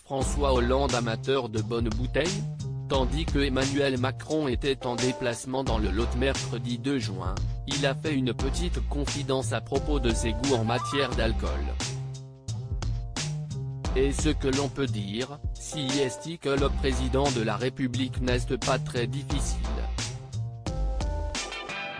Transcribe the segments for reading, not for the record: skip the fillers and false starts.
François Hollande amateur de bonnes bouteilles? Tandis que Emmanuel Macron était en déplacement dans le Lot mercredi 2 juin, il a fait une petite confidence à propos de ses goûts en matière d'alcool. Et ce que l'on peut dire, si est que le président de la République n'est pas très difficile.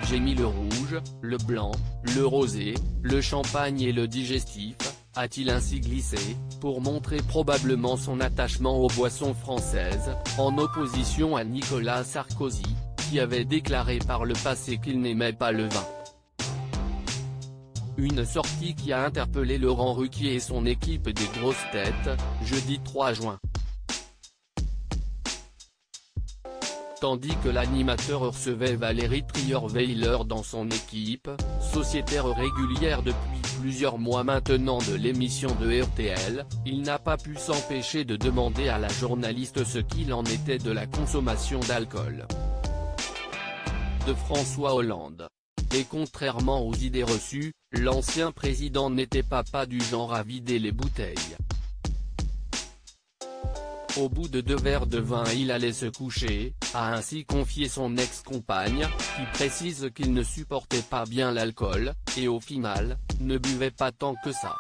J'ai mis le rouge, le blanc, le rosé, le champagne et le digestif, a-t-il ainsi glissé, pour montrer probablement son attachement aux boissons françaises, en opposition à Nicolas Sarkozy, qui avait déclaré par le passé qu'il n'aimait pas le vin. Une sortie qui a interpellé Laurent Ruquier et son équipe des grosses têtes, jeudi 3 juin. Tandis que l'animateur recevait Valérie Trierweiler dans son équipe, sociétaire régulière depuis plusieurs mois maintenant de l'émission de RTL, il n'a pas pu s'empêcher de demander à la journaliste ce qu'il en était de la consommation d'alcool de François Hollande. Et contrairement aux idées reçues, l'ancien président n'était pas du genre à vider les bouteilles. Au bout de 2 verres de vin il allait se coucher, a ainsi confié son ex-compagne, qui précise qu'il ne supportait pas bien l'alcool, et au final, ne buvait pas tant que ça.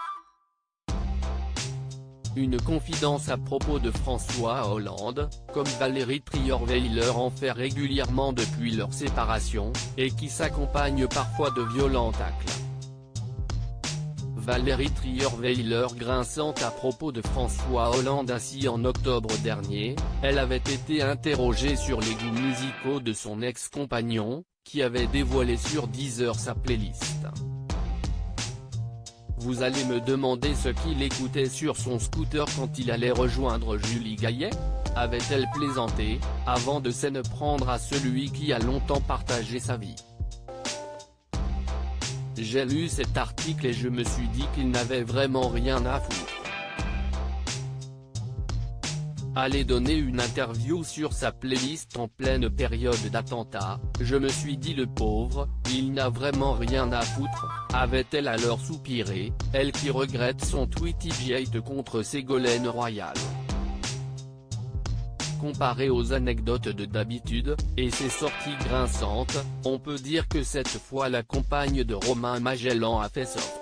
Une confidence à propos de François Hollande, comme Valérie Trierweiler en fait régulièrement depuis leur séparation, et qui s'accompagne parfois de violents tacles. Valérie Trierweiler grinçante à propos de François Hollande. Ainsi en octobre dernier, elle avait été interrogée sur les goûts musicaux de son ex-compagnon, qui avait dévoilé sur Deezer sa playlist. Vous allez me demander ce qu'il écoutait sur son scooter quand il allait rejoindre Julie Gaillet, avait-elle plaisanté, avant de s'en prendre à celui qui a longtemps partagé sa vie. J'ai lu cet article et je me suis dit qu'il n'avait vraiment rien à foutre. Aller donner une interview sur sa playlist en pleine période d'attentat, je me suis dit le pauvre, il n'a vraiment rien à foutre, avait-elle alors soupiré, elle qui regrette son tweet contre Ségolène Royal. Comparé aux anecdotes de d'habitude, et ses sorties grinçantes, on peut dire que cette fois la compagne de Romain Magellan a fait sorte.